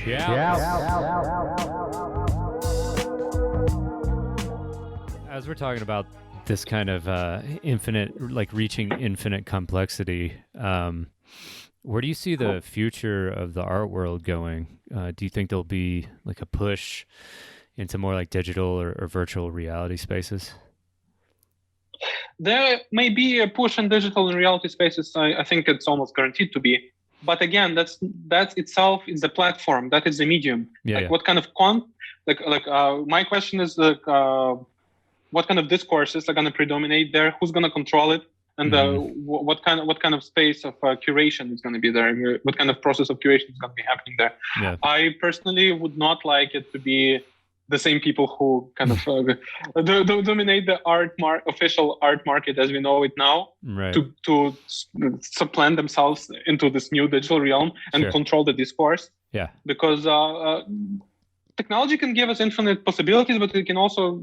As we're talking about this kind of infinite, like reaching infinite complexity, where do you see the future of the art world going? Do you think there'll be like a push into more like digital or virtual reality spaces? There may be a push in digital and reality spaces. I think it's almost guaranteed to be. But again, that itself is the platform. That is the medium. What kind of my question is what kind of discourses are going to predominate there? Who's going to control it? And what kind of space of curation is going to be there? What kind of process of curation is going to be happening there? Yeah. I personally would not like it to be the same people who kind of dominate the official art market as we know it now, right, to supplant themselves into this new digital realm and control the discourse. Yeah. Because technology can give us infinite possibilities, but it can also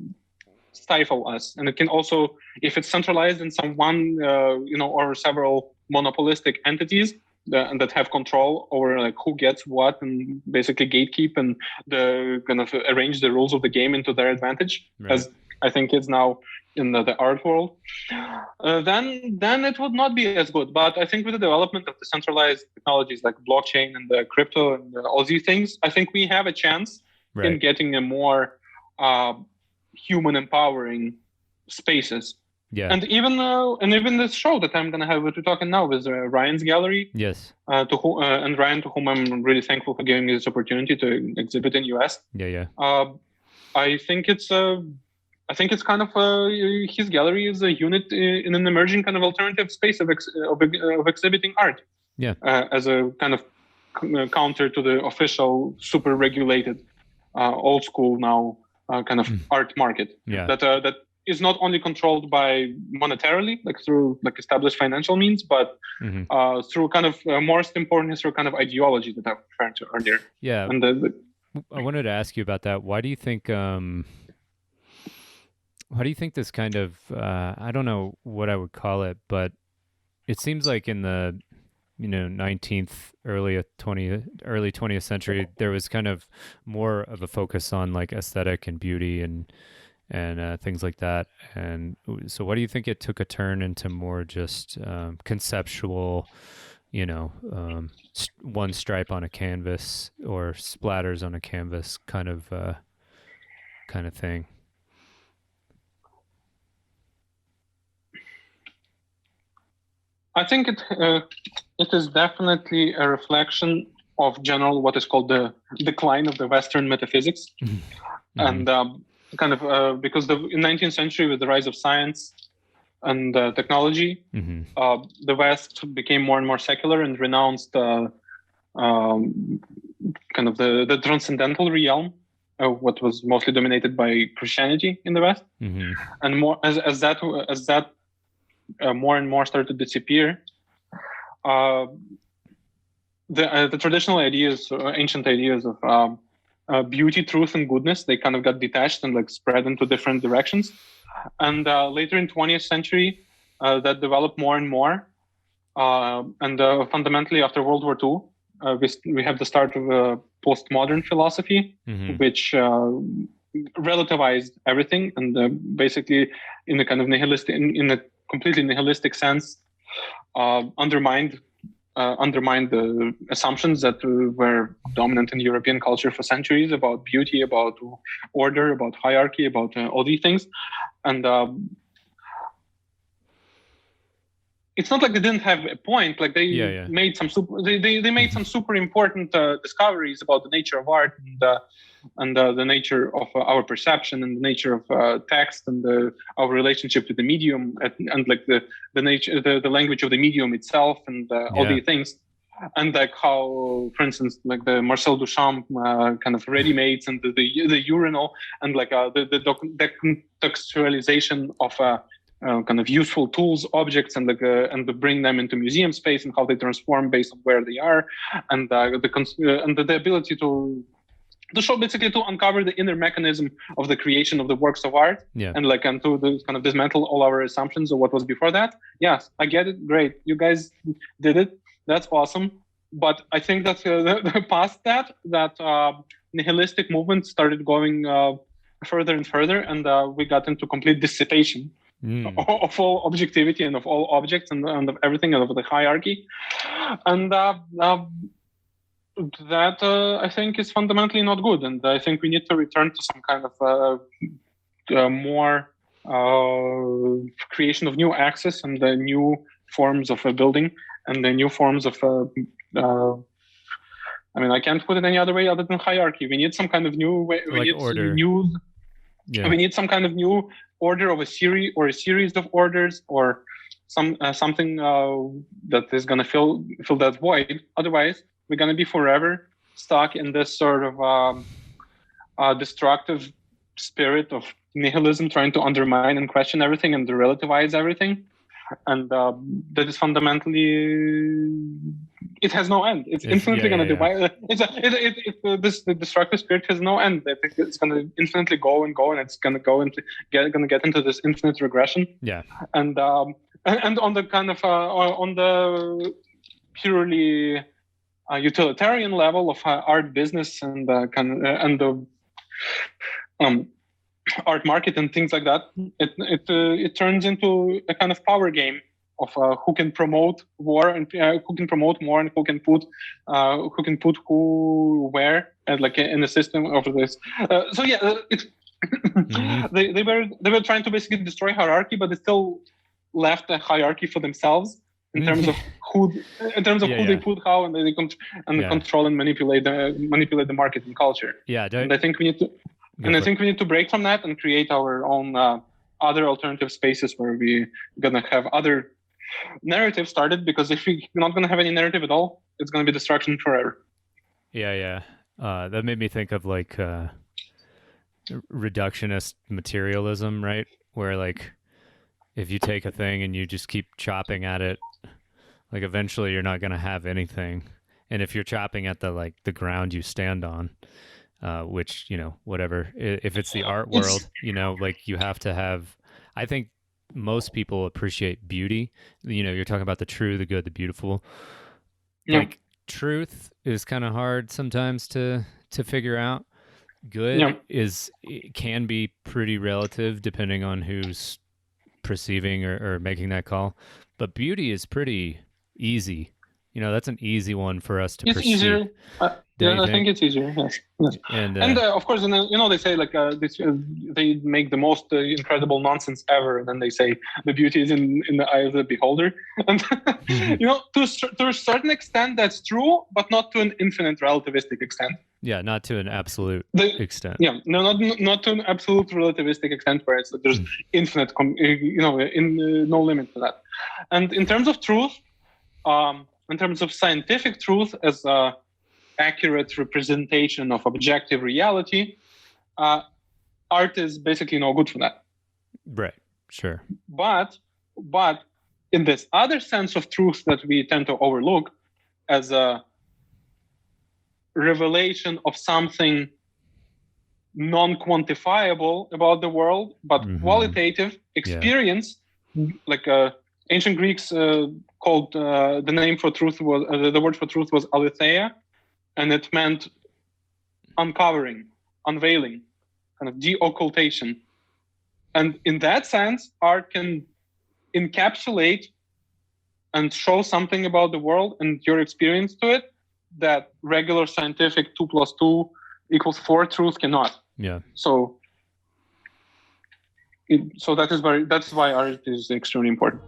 stifle us, and it can also, if it's centralized in some one, or several monopolistic entities that have control over like who gets what and basically gatekeep and the kind of arrange the rules of the game into their advantage, as I think it's now in the art world, then it would not be as good. But I think with the development of decentralized technologies like blockchain and the crypto and all these things, I think we have a chance in getting a more human empowering spaces. Yeah. And even this show that I'm gonna have, what we're talking now, with Ryan's gallery. Yes. And Ryan, to whom I'm really thankful for giving me this opportunity to exhibit in US. Yeah. I think it's kind of his gallery is a unit in an emerging kind of alternative space of exhibiting art. Yeah. As a kind of counter to the official, super regulated, old school now kind of art market. Yeah. That is not only controlled by monetarily, like through like established financial means, but through kind of most important is through kind of ideology that I referred to earlier. Yeah. And I wanted to ask you about that. Why do you think this kind of I don't know what I would call it, but it seems like in the 19th, early 20th century, there was kind of more of a focus on like aesthetic and beauty and things like that. And so why do you think it took a turn into more just conceptual, one stripe on a canvas or splatters on a canvas kind of thing? I think it is definitely a reflection of general what is called the decline of the Western metaphysics. And kind of because in 19th century, with the rise of science and technology, the West became more and more secular and renounced kind of the transcendental realm, what was mostly dominated by Christianity in the West. And more as that more and more started to disappear, the traditional ideas, ancient ideas of beauty, truth, and goodness, they kind of got detached and like spread into different directions. And later in 20th century, that developed more and more. And fundamentally, after World War II, we have the start of postmodern philosophy, which relativized everything and basically, in a kind of nihilistic, in a completely nihilistic sense, undermined the assumptions that were dominant in European culture for centuries about beauty, about order, about hierarchy, about all these things. And it's not like they didn't have a point. Like they made some they made some super important discoveries about the nature of art and the nature of our perception and the nature of text and our relationship to the medium and like the nature, the language of the medium itself and all these things. And like how, for instance, like the Marcel Duchamp kind of ready-mades and the urinal and like the contextualization of kind of useful tools, objects, and to bring them into museum space and how they transform based on where they are, and the ability to show, basically to uncover the inner mechanism of the creation of the works of art, and to kind of dismantle all our assumptions of what was before that. Yes, I get it. Great, you guys did it. That's awesome. but I think that past that nihilistic movement started going further and further, and we got into complete dissipation of all objectivity and of all objects and of everything and of the hierarchy. And that I think is fundamentally not good. And I think we need to return to some kind of more creation of new access and the new forms of building and the new forms of I mean, I can't put it any other way other than hierarchy. We need some kind of new way. We need order. We need some kind of new order of a series or a series of orders or something that is going to fill that void. Otherwise, we're going to be forever stuck in this sort of destructive spirit of nihilism, trying to undermine and question everything and relativize everything. And that is fundamentally, it has no end. It's infinitely going to divide. This destructive spirit has no end. I think it's going to infinitely go and go, and it's going to go into get into this infinite regression. Yeah. And on the kind of on the purely utilitarian level of art business and the art market and things like that, it turns into a kind of power game of who can promote war and who can promote more and who can put who where and like in the system of this. So yeah, they were trying to basically destroy hierarchy, but they still left a hierarchy for themselves in terms of who they put how and they control and manipulate the market and culture. Yeah, and I think we need to. And I think we need to break from that and create our own other alternative spaces where we're going to have other narratives started, because if we're not going to have any narrative at all, it's going to be destruction forever. Yeah. That made me think of like reductionist materialism, right? Where like if you take a thing and you just keep chopping at it, like eventually you're not going to have anything. And if you're chopping at the ground you stand on, which, whatever, if it's the art world, like you have to have, I think most people appreciate beauty. You're talking about the true, the good, the beautiful. Yeah. Like truth is kind of hard sometimes to figure out. Good it can be pretty relative depending on who's perceiving or making that call. But beauty is pretty easy. That's an easy one for us to perceive. It's easier. I think it's easier. Yes. And of course, they say like they make the most incredible nonsense ever, and then they say the beauty is in the eye of the beholder. And to a certain extent, that's true, but not to an infinite relativistic extent. Yeah, not to an absolute extent. Yeah, no, not to an absolute relativistic extent where there's infinite, no limit to that. And in terms of truth, in terms of scientific truth as an accurate representation of objective reality, art is basically no good for that. Right, sure. But in this other sense of truth that we tend to overlook as a revelation of something non-quantifiable about the world, but qualitative experience, like ancient Greeks called the name for truth was the word for truth was aletheia, and it meant uncovering, unveiling, kind of de-occultation. And in that sense, art can encapsulate and show something about the world and your experience to it that regular scientific 2 + 2 = 4 truth cannot. Yeah. So that's why art is extremely important.